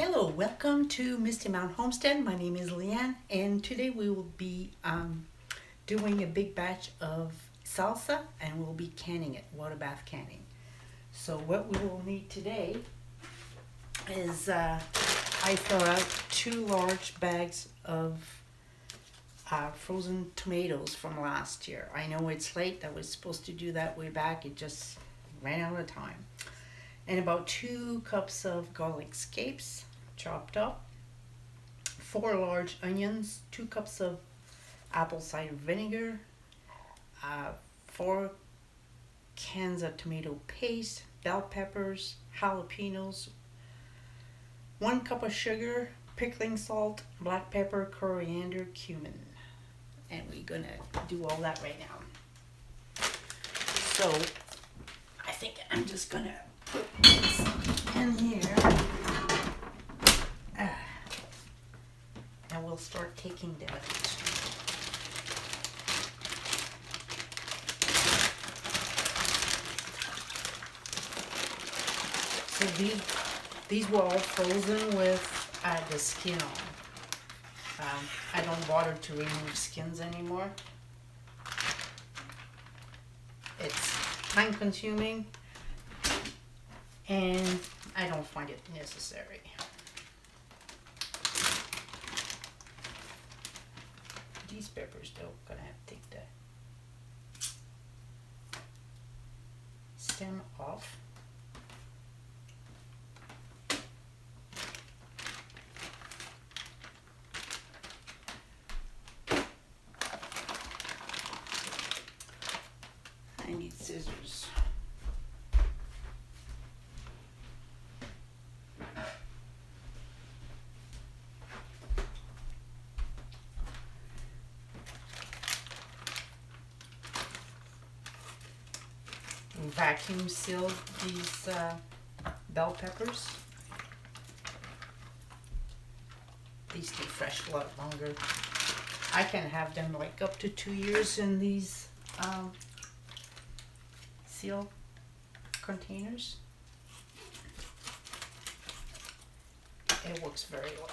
Hello, welcome to Misty Mountain Homestead. My name is Leanne, and today we will be doing a big batch of salsa, and we'll be canning it, water bath canning. So what we will need today is I fill out 2 large bags of frozen tomatoes from last year. I know it's late. I was supposed to do that way back. It just ran out of time. And about 2 cups of garlic scapes chopped up, 4 large onions, 2 cups of apple cider vinegar, 4 cans of tomato paste, bell peppers, jalapenos, 1 cup of sugar, pickling salt, black pepper, coriander, cumin. And we're gonna do all that right now. So I think I'm just gonna put this in here. And we'll start taking that. So these were all frozen with the skin on. I don't bother to remove skins anymore. It's time consuming and I don't find it necessary. These peppers though, gonna have to take the stem off. I need scissors. Vacuum sealed these bell peppers. These stay fresh a lot longer. I can have them like up to 2 years in these sealed containers. It works very well.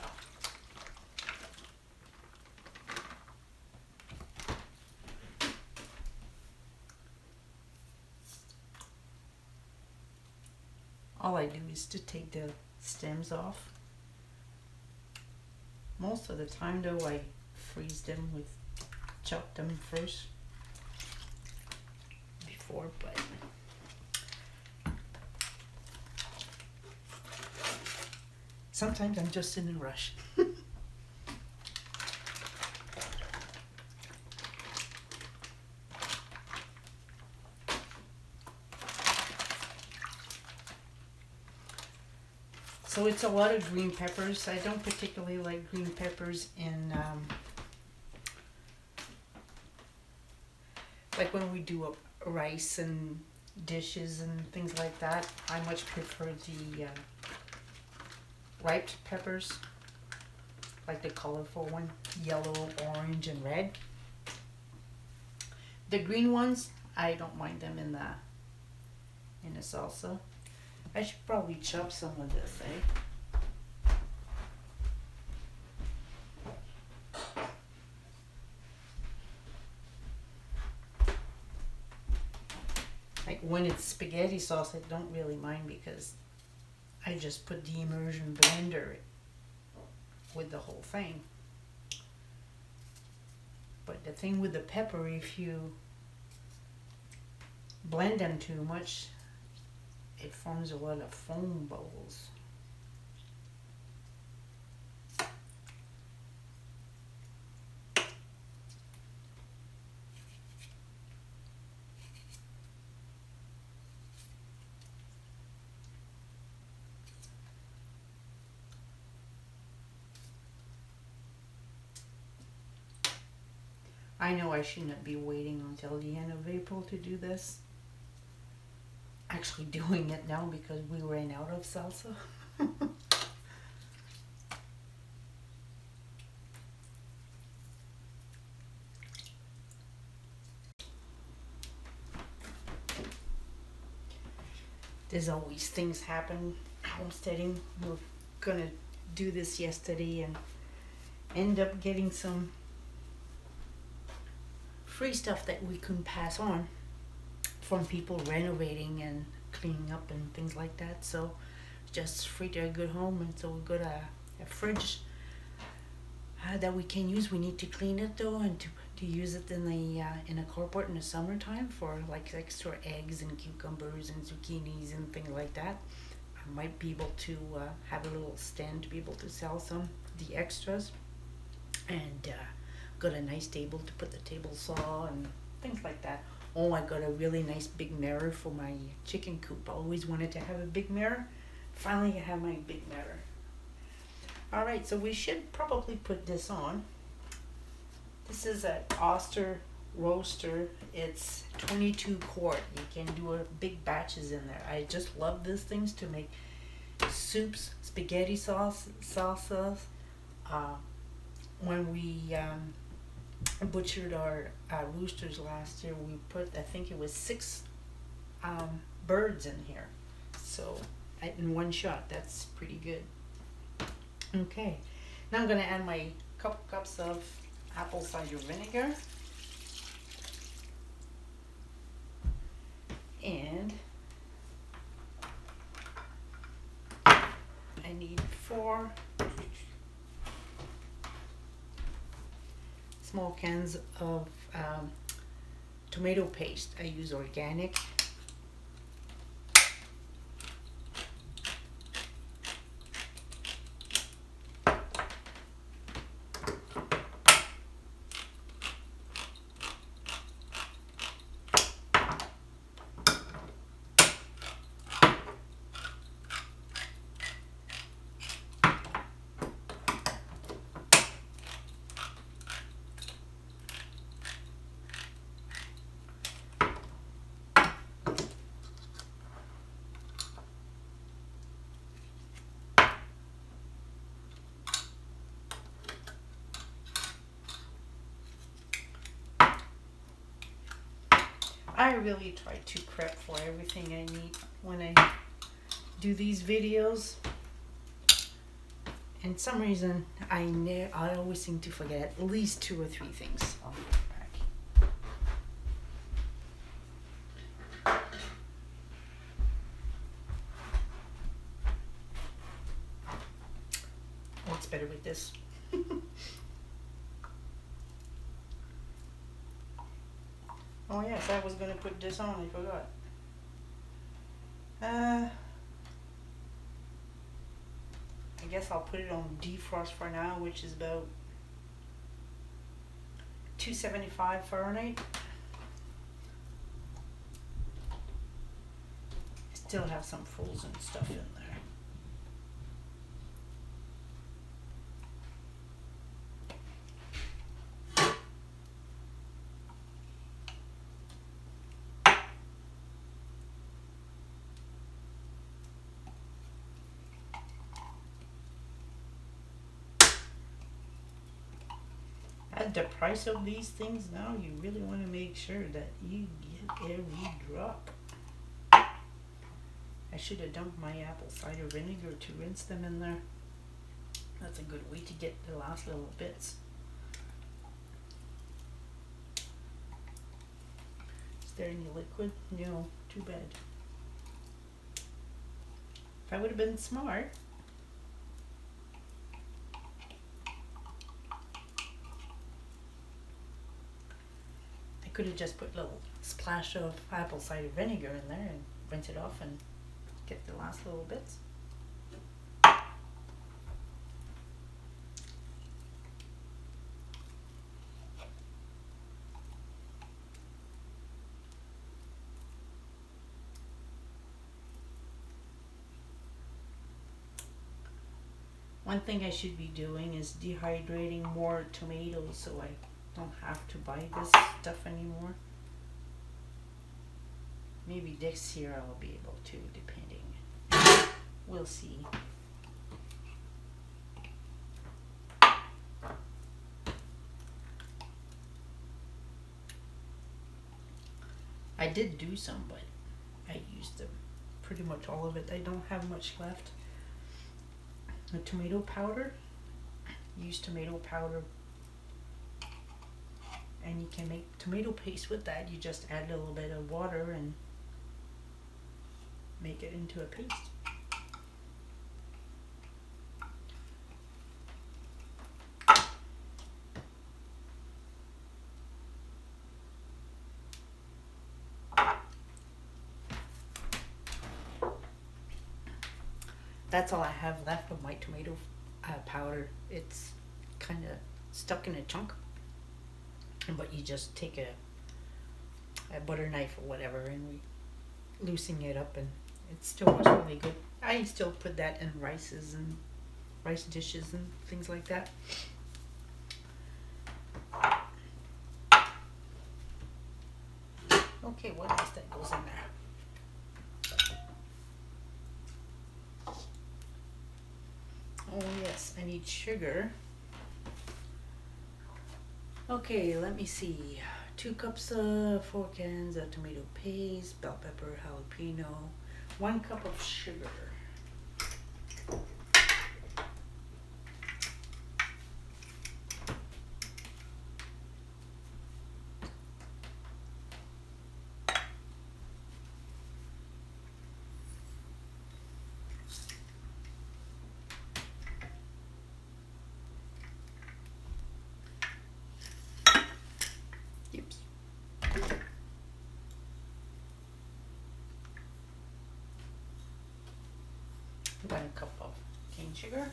All I do is to take the stems off. Most of the time though I freeze them with, chop them first before, but sometimes I'm just in a rush. So it's a lot of green peppers. I don't particularly like green peppers in, like when we do a rice and dishes and things like that. I much prefer the ripe peppers, like the colorful one, yellow, orange, and red. The green ones, I don't mind them in the salsa. I should probably chop some of this, eh? Like when it's spaghetti sauce, I don't really mind because I just put the immersion blender with the whole thing. But the thing with the pepper, if you blend them too much, it forms a lot of foam bubbles. I know I shouldn't be waiting until the end of April to do this. Actually doing it now because we ran out of salsa. There's always things happen homesteading. We're gonna do this yesterday and end up getting some free stuff that we couldn't pass on from people renovating and cleaning up and things like that. So just free to a good home, and so we got a fridge that we can use. We need to clean it though, and to use it in a carport in the summertime for like extra eggs and cucumbers and zucchinis and things like that. I might be able to have a little stand to be able to sell some the extras, and got a nice table to put the table saw and things like that. Oh, I got a really nice big mirror for my chicken coop. I always wanted to have a big mirror. Finally I have my big mirror. Alright, so we should probably put this on. This is an Oster roaster. It's 22 quart. You can do a big batches in there. I just love these things to make soups, spaghetti salsas. When we butchered our roosters last year, we put, I think it was 6 birds in here. So in one shot, that's pretty good. Okay, now I'm going to add my couple cups of apple cider vinegar. And I need 4 small cans of tomato paste. I use organic. I really try to prep for everything I need when I do these videos. And some reason I always seem to forget at least 2 or 3 things on the pack. Oh, it's better with this. Oh yes, I was going to put this on, I forgot. I guess I'll put it on defrost for now, which is about 275 Fahrenheit. Still have some frozen stuff in there. At the price of these things now, you really want to make sure that you get every drop. I should have dumped my apple cider vinegar to rinse them in there. That's a good way to get the last little bits. Is there any liquid? No, too bad. If I would have been smart, could have just put a little splash of apple cider vinegar in there and rinse it off and get the last little bits. One thing I should be doing is dehydrating more tomatoes so I don't have to buy this stuff anymore. Maybe this year I'll be able to, depending. We'll see. I did do some, but I used them pretty much all of it. I don't have much left. a tomato powder. Use tomato powder, and you can make tomato paste with that. You just add a little bit of water and make it into a paste. That's all I have left of my tomato powder. It's kind of stuck in a chunk, but you just take a butter knife or whatever and we loosen it up, and it still works really good. I still put that in rices and rice dishes and things like that. Okay, what else that goes in there? Oh yes, I need sugar. Okay, let me see. 2 cups of 4 cans of tomato paste, bell pepper, jalapeno, 1 cup of sugar. Oops. 1 cup of cane sugar.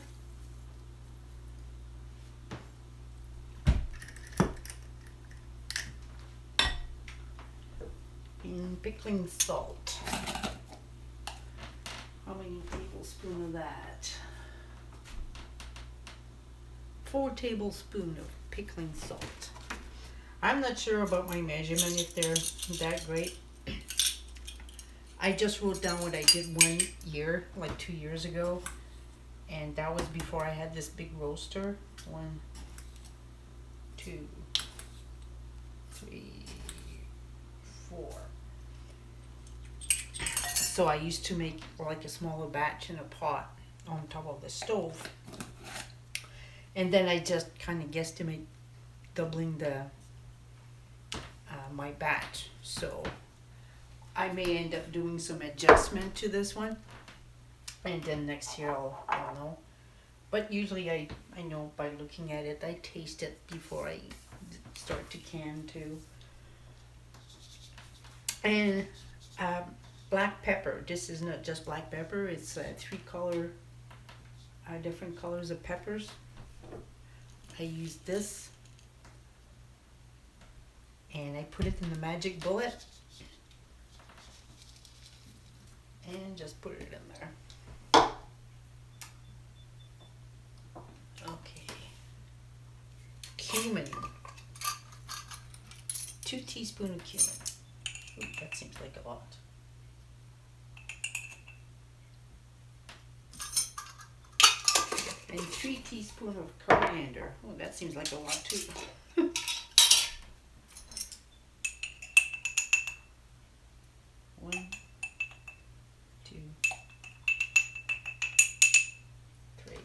And pickling salt. How many tablespoons of that? 4 tablespoons of pickling salt. I'm not sure about my measurement, if they're that great. I just wrote down what I did 1 year, like 2 years ago, and that was before I had this big roaster. 1, 2, 3, 4. So I used to make like a smaller batch in a pot on top of the stove, and then I just kind of guesstimate doubling the my batch. So I may end up doing some adjustment to this one, and then next year I'll know. But usually I know by looking at it. I taste it before I start to can too. And black pepper. This is not just black pepper. It's 3 different colors of peppers. I use this, and I put it in the magic bullet and just put it in there. Okay. Cumin. 2 teaspoons of cumin. Ooh, that seems like a lot. And 3 teaspoons of coriander. Oh, that seems like a lot too. 1, 2, 3.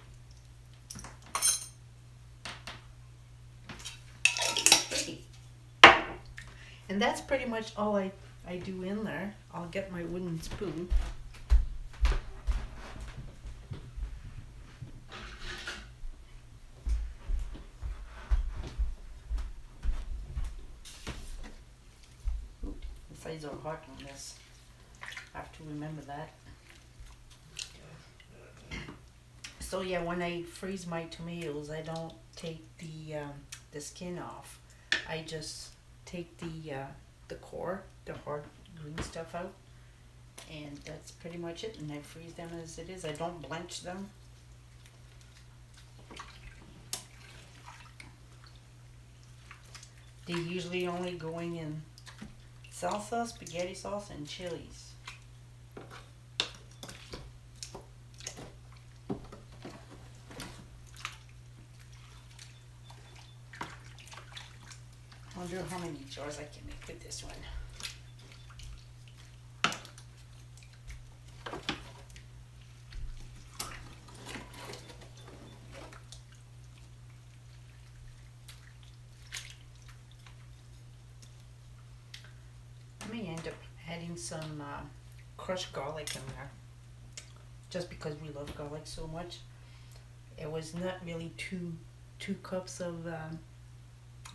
And that's pretty much all I do in there. I'll get my wooden spoon. Ooh, the sides are hot on this. I have to remember that. So yeah, when I freeze my tomatoes, I don't take the skin off. I just take the core, the hard green stuff out, and that's pretty much it. And I freeze them as it is. I don't blanch them. They're usually only going in salsa, spaghetti sauce, and chilies. I wonder how many jars I can make with this one. some crushed garlic in there, just because we love garlic so much. It was not really two cups of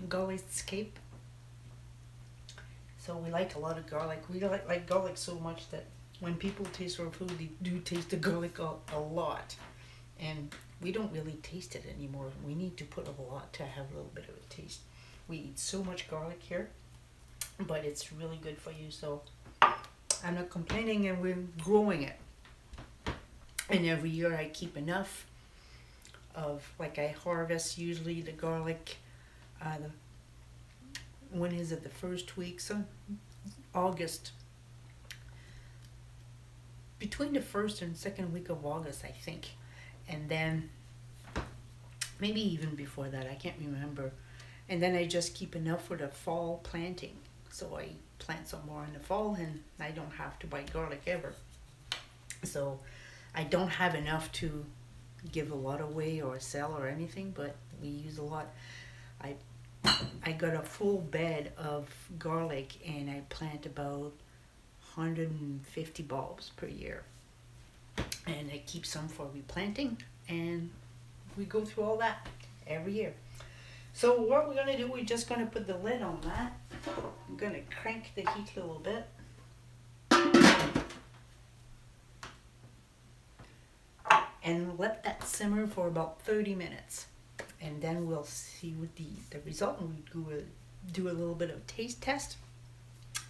garlic escape. So we like a lot of garlic. We like garlic so much that when people taste our food, they do taste the garlic a lot. And we don't really taste it anymore. We need to put a lot to have a little bit of a taste. We eat so much garlic here, but it's really good for you. So I'm not complaining, and we're growing it. And every year I keep enough of, like, I harvest usually the garlic. When is it? The first week, so August. Between the first and second week of August, I think. And then maybe even before that, I can't remember. And then I just keep enough for the fall planting. So I plant some more in the fall, and I don't have to buy garlic ever. So I don't have enough to give a lot away or sell or anything, but we use a lot. I I got a full bed of garlic, and I plant about 150 bulbs per year. And I keep some for replanting, and we go through all that every year. So what we're gonna do, we're just gonna put the lid on that. I'm gonna crank the heat a little bit. And let that simmer for about 30 minutes. And then we'll see what the result, and we do a little bit of taste test.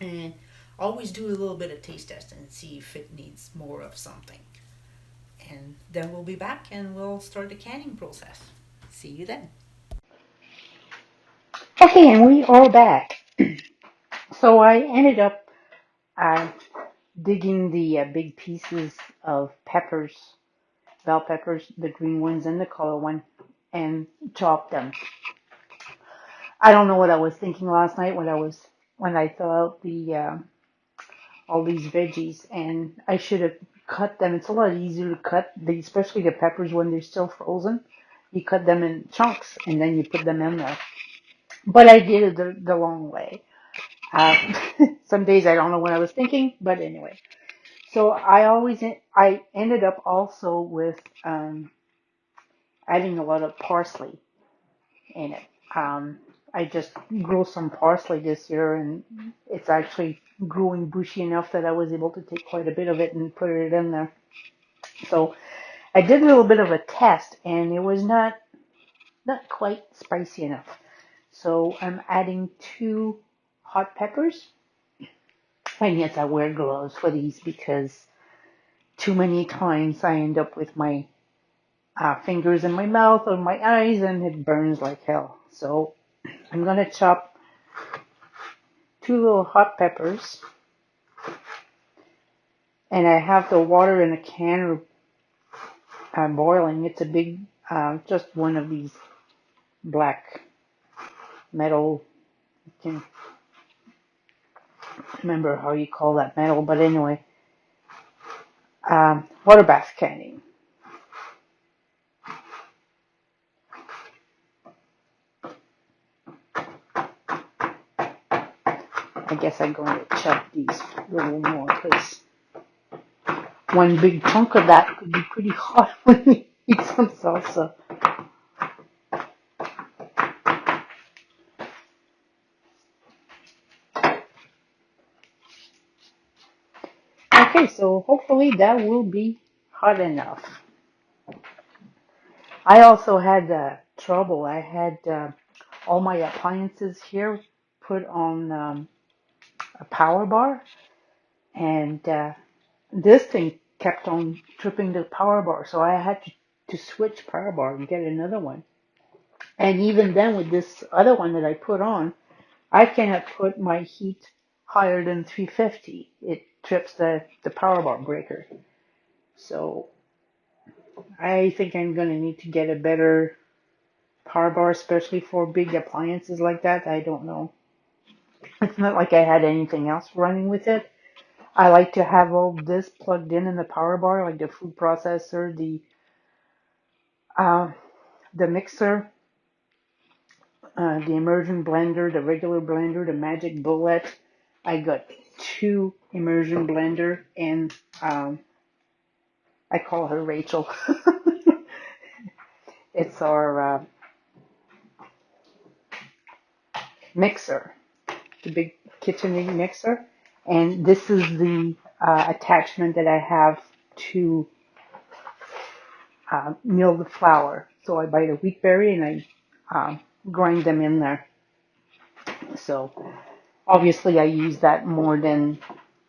And always do a little bit of taste test and see if it needs more of something. And then we'll be back and we'll start the canning process. See you then. Okay, and we are back. So I ended up uh, digging the big pieces of peppers, bell peppers, the green ones and the color one, and chopped them. I don't know what I was thinking last night when I thought out the all these veggies, and I should have cut them. It's a lot easier to cut, especially the peppers when they're still frozen. You cut them in chunks and then you put them in there. But I did it the long way. Uh, some days I don't know what I was thinking, but anyway. So I ended up also with adding a lot of parsley in it. Um, I just grew some parsley this year, and it's actually growing bushy enough that I was able to take quite a bit of it and put it in there. So I did a little bit of a test, and it was not quite spicy enough. So I'm adding 2 hot peppers. And yes, I wear gloves for these because too many times I end up with my fingers in my mouth or my eyes, and it burns like hell. So I'm gonna chop 2 little hot peppers, and I have the water in a can boiling. It's a big, just one of these black metal. I can't remember how you call that metal, but anyway, water bath canning. I guess I'm going to chop these a little more because one big chunk of that could be pretty hot when you eat some salsa. Okay, so hopefully that will be hot enough. I also had trouble. I had all my appliances here put on a power bar, and this thing kept on tripping the power bar, so I had to switch power bar and get another one. And even then, with this other one that I put on, I cannot put my heat higher than 350. It trips the power bar breaker. So I think I'm going to need to get a better power bar, especially for big appliances like that. I don't know. It's not like I had anything else running with it. I like to have all this plugged in the power bar, like the food processor, uh, the mixer, the immersion blender, the regular blender, the magic bullet. I got 2 immersion blender, and I call her Rachel. It's our mixer, the big KitchenAid mixer, and this is the attachment that I have to mill the flour. So I buy the wheat berry and I grind them in there. So obviously I use that more than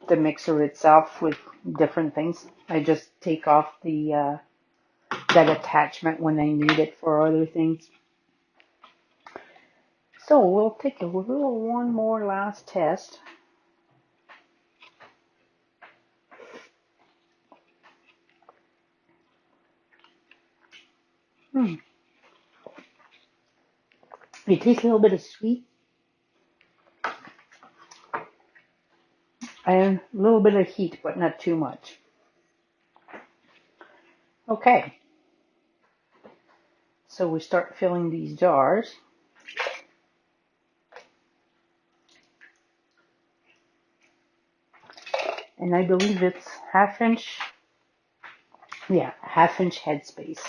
the mixer itself with different things. I just take off the that attachment when I need it for other things. So we'll take one more last test. It tastes a little bit of sweet and a little bit of heat, but not too much. Okay, so we start filling these jars. And I believe it's half-inch, yeah, half-inch headspace.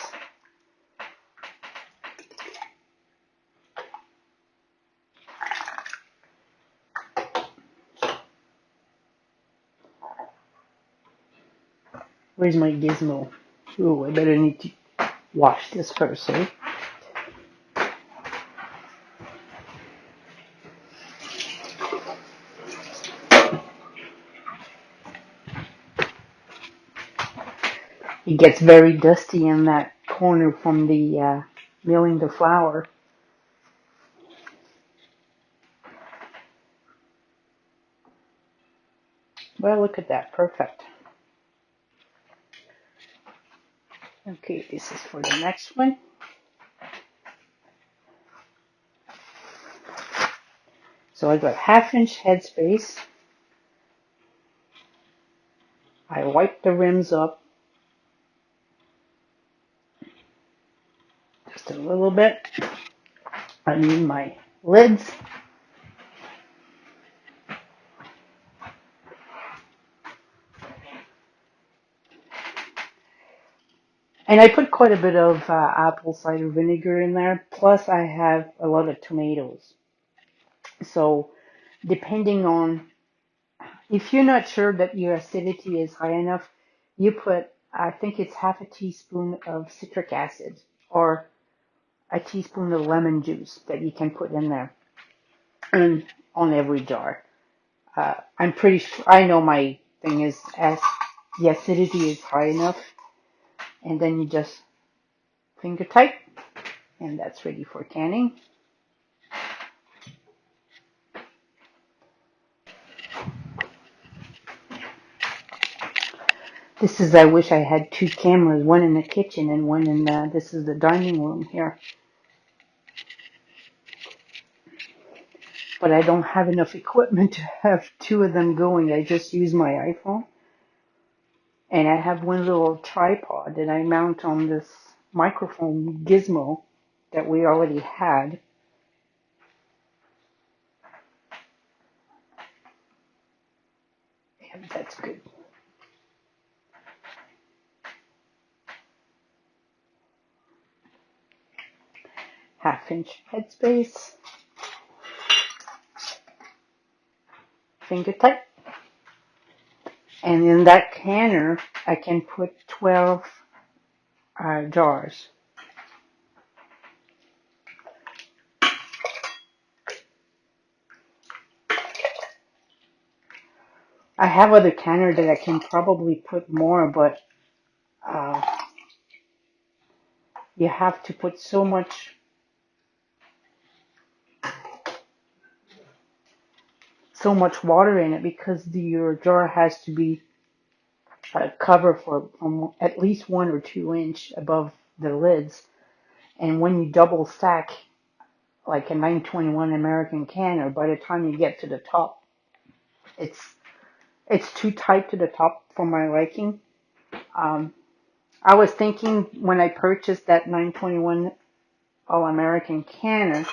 Where's my gizmo? Ooh, I better need to wash this first, eh? It gets very dusty in that corner from the milling the flour. Well, look at that, perfect. Okay, this is for the next one. So I got half-inch headspace. I wipe the rims up just a little bit. I need my lids. And I put quite a bit of apple cider vinegar in there. Plus I have a lot of tomatoes. So depending on, if you're not sure that your acidity is high enough, you put, I think it's half a teaspoon of citric acid or a teaspoon of lemon juice that you can put in there and on every jar. I'm pretty sure, I know my thing is as the acidity is high enough, and then you just finger tight, and that's ready for canning. This is, I wish I had two cameras, one in the kitchen and one in the, this is the dining room here. But I don't have enough equipment to have two of them going. I just use my iPhone. And I have one little tripod that I mount on this microphone gizmo that we already had. Yeah, that's good. Half-inch headspace. Finger tight. And in that canner, I can put 12 jars. I have other canner that I can probably put more, but you have to put so much water in it because your jar has to be covered from at least 1 or 2 inch above the lids. And when you double stack like a 921 American canner, by the time you get to the top, it's too tight to the top for my liking. I was thinking when I purchased that 921 All American canner,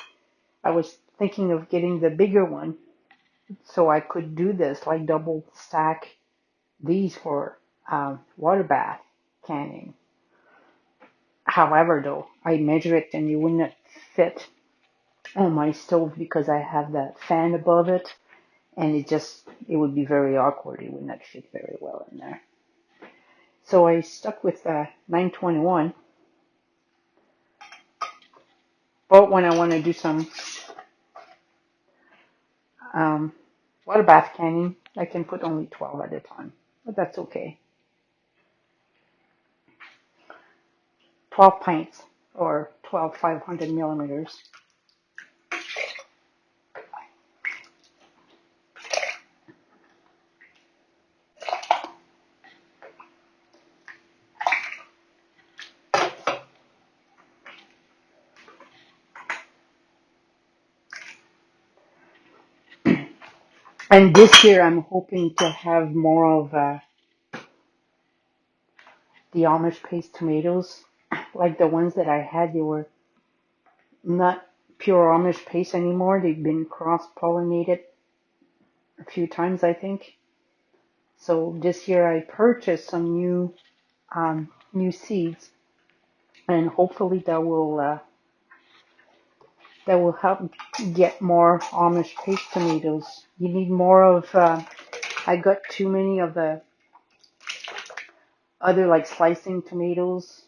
I was thinking of getting the bigger one So I could do this, like double stack these for water bath canning. However, though, I measure it and it would not fit on my stove because I have that fan above it, and it would be very awkward. It would not fit very well in there. So I stuck with 921. But when I want to do some um, water bath canning, I can put only 12 at a time. But that's okay. 12 pints or 12 500 millimeters. And this year I'm hoping to have more of the Amish paste tomatoes. Like the ones that I had, they were not pure Amish paste anymore. They've been cross-pollinated a few times, I think. So this year I purchased some new seeds, and hopefully that will help get more Amish paste tomatoes. You need more of. I got too many of the other like slicing tomatoes,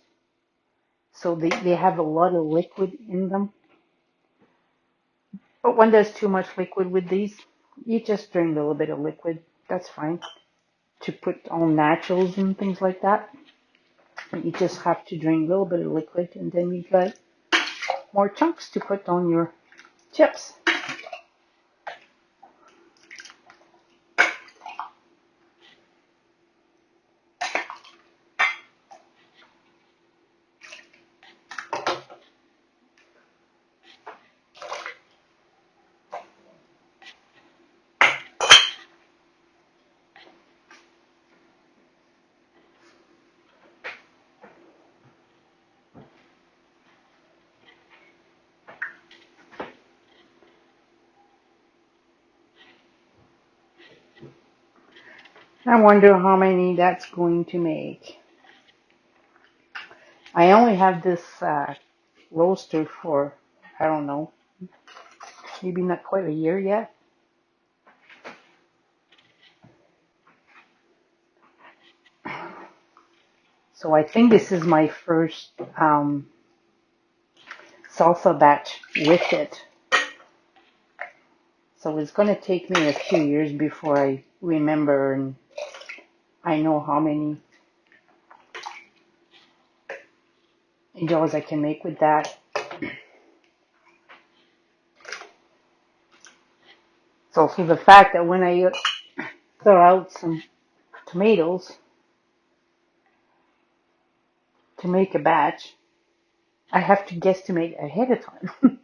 so they have a lot of liquid in them. But when there's too much liquid with these, you just drain a little bit of liquid. That's fine. To put on naturals and things like that, you just have to drain a little bit of liquid, and then you got more chunks to put on your chips. I wonder how many that's going to make. I only have this roaster for, I don't know, maybe not quite a year yet. So I think this is my first salsa batch with it. So it's going to take me a few years before I remember and I know how many jars I can make with that. So for the fact that when I throw out some tomatoes to make a batch, I have to guesstimate ahead of time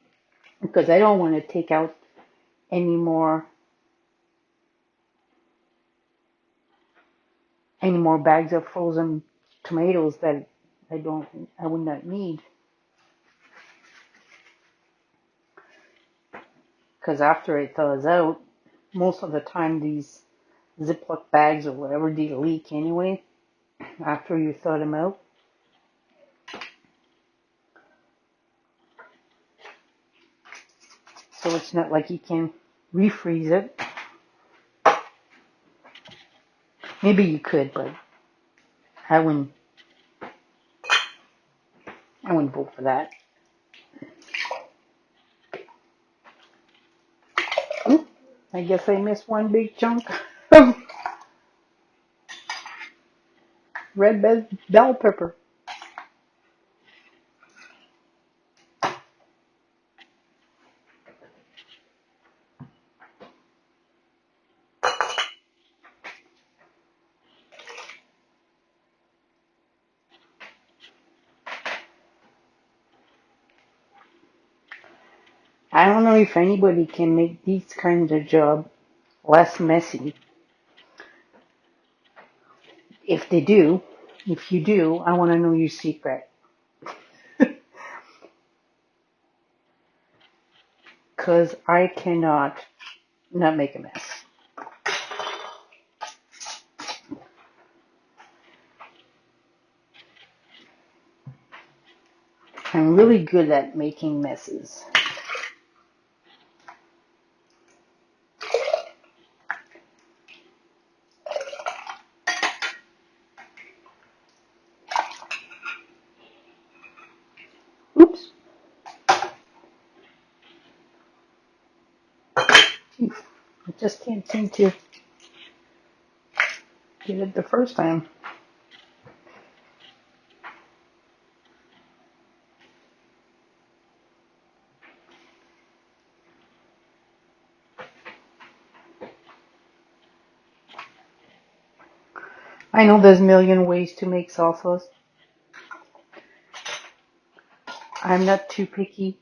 because I don't want to take out any more bags of frozen tomatoes that I would not need. Because after it thaws out, most of the time these Ziploc bags or whatever, they leak anyway after you thaw them out. So it's not like you can refreeze it. Maybe you could, but I wouldn't vote for that. Oop, I guess I missed one big chunk of red bell pepper. I don't know if anybody can make these kinds of job less messy. If they do, if you do, I want to know your secret. Because I cannot. not make a mess. I'm really good at making messes. Oops. Jeez. I just can't seem to get it the first time. I know there's a million ways to make salsas. I'm not too picky.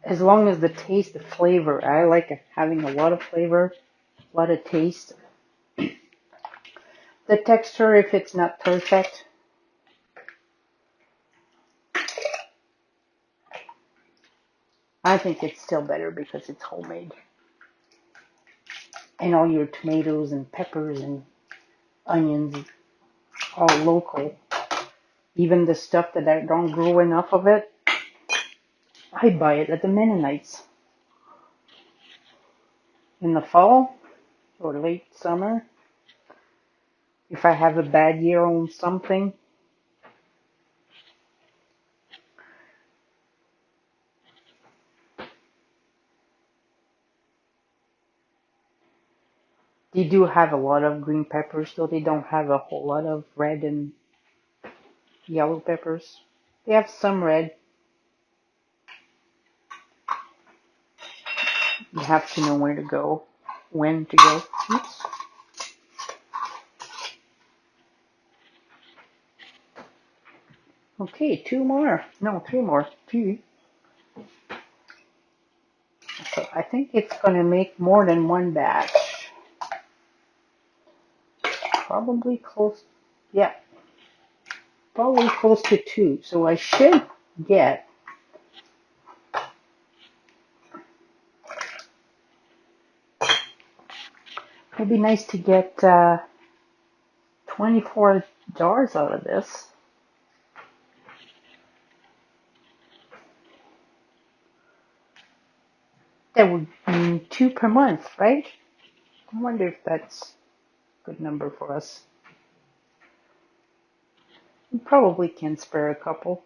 As long as the taste, the flavor, I like having a lot of flavor, a lot of taste. The texture, if it's not perfect, I think it's still better because it's homemade. And all your tomatoes and peppers and onions, all local. Even the stuff that I don't grow enough of it, I buy it at the Mennonites. In the fall or late summer, if I have a bad year on something, they do have a lot of green peppers, though they don't have a whole lot of red and yellow peppers. They have some red. You have to know where to go, when to go. Oops. Okay, two more. No, three more. Two. So I think it's going to make more than one batch. Probably close. Yeah, probably close to two. So I should get, it'd be nice to get 24 jars out of this. That would mean two per month, right? I wonder if that's a good number for us. We probably can spare a couple.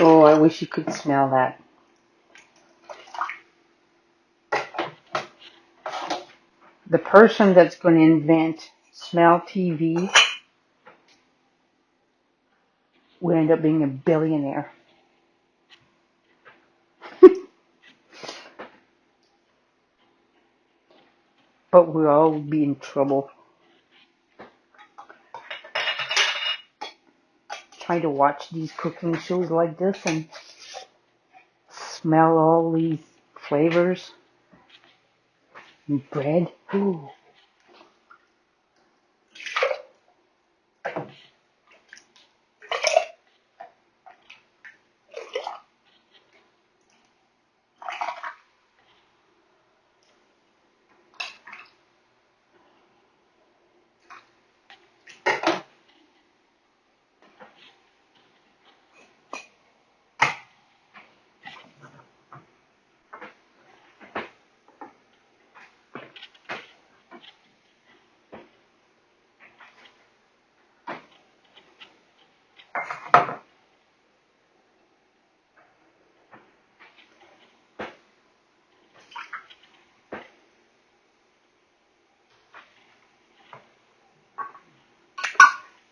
Oh, I wish you could smell that. The person that's going to invent smell TV will end up being a billionaire. But we'll all be in trouble trying to watch these cooking shows like this and smell all these flavors and bread. Ooh.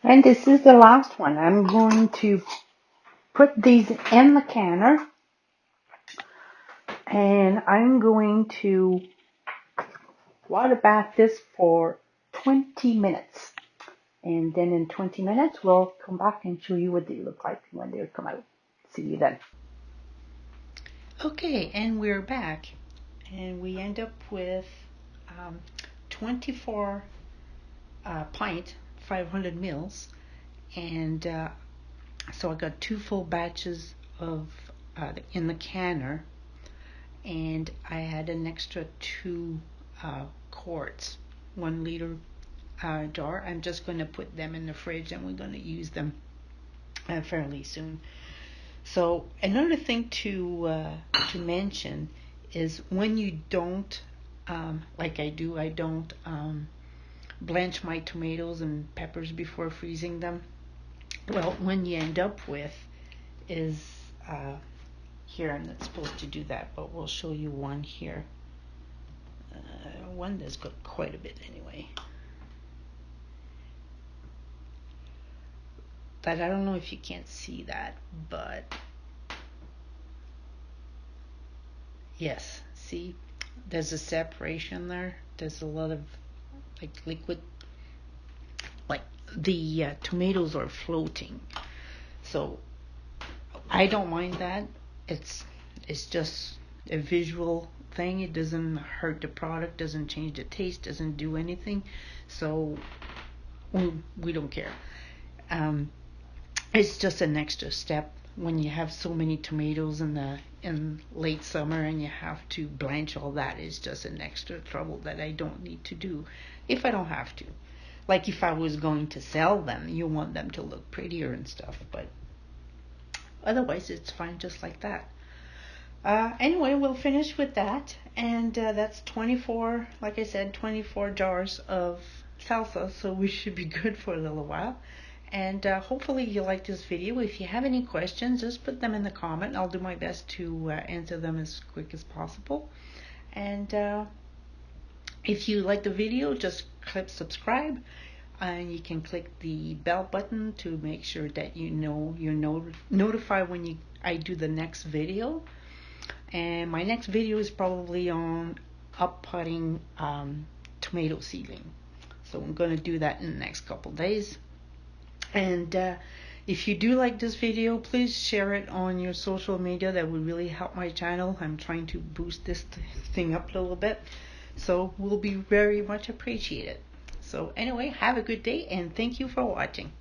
And this is the last one. I'm going to put these in the canner and I'm going to water bath this for 20 minutes. And then in 20 minutes, we'll come back and show you what they look like when they come out. See you then. Okay, and we're back, and we end up with 24 pint, 500 mils, and so I got 2 full batches of in the canner, and I had an extra 2 quarts, 1 liter jar. I'm just going to put them in the fridge, and we're going to use them fairly soon. So another thing to mention is when you don't, like I do, I don't blanch my tomatoes and peppers before freezing them. Well, when you end up with is, here I'm not supposed to do that, but we'll show you one here. One that's got quite a bit anyway. But I don't know if you can't see that, but yes, see, there's a separation there. There's a lot of like liquid, like the tomatoes are floating. So I don't mind that. It's just a visual thing. It doesn't hurt the product, doesn't change the taste, doesn't do anything. So we don't care. It's just an extra step when you have so many tomatoes in late summer and you have to blanch all that. It's just an extra trouble that I don't need to do if I don't have to. Like if I was going to sell them, you want them to look prettier and stuff, but otherwise it's fine just like that. Anyway, we'll finish with that, and that's 24, like I said, 24 jars of salsa, so we should be good for a little while. And hopefully you like this video. If you have any questions, just put them in the comment. I'll do my best to answer them as quick as possible. And if you like the video, just click subscribe, and you can click the bell button to make sure that you're notified when I do the next video. And my next video is probably on up-potting tomato seedling. So I'm going to do that in the next couple days. And if you do like this video, please share it on your social media. That would really help my channel. I'm trying to boost this thing up a little bit. So will be very much appreciated. So anyway, have a good day and thank you for watching.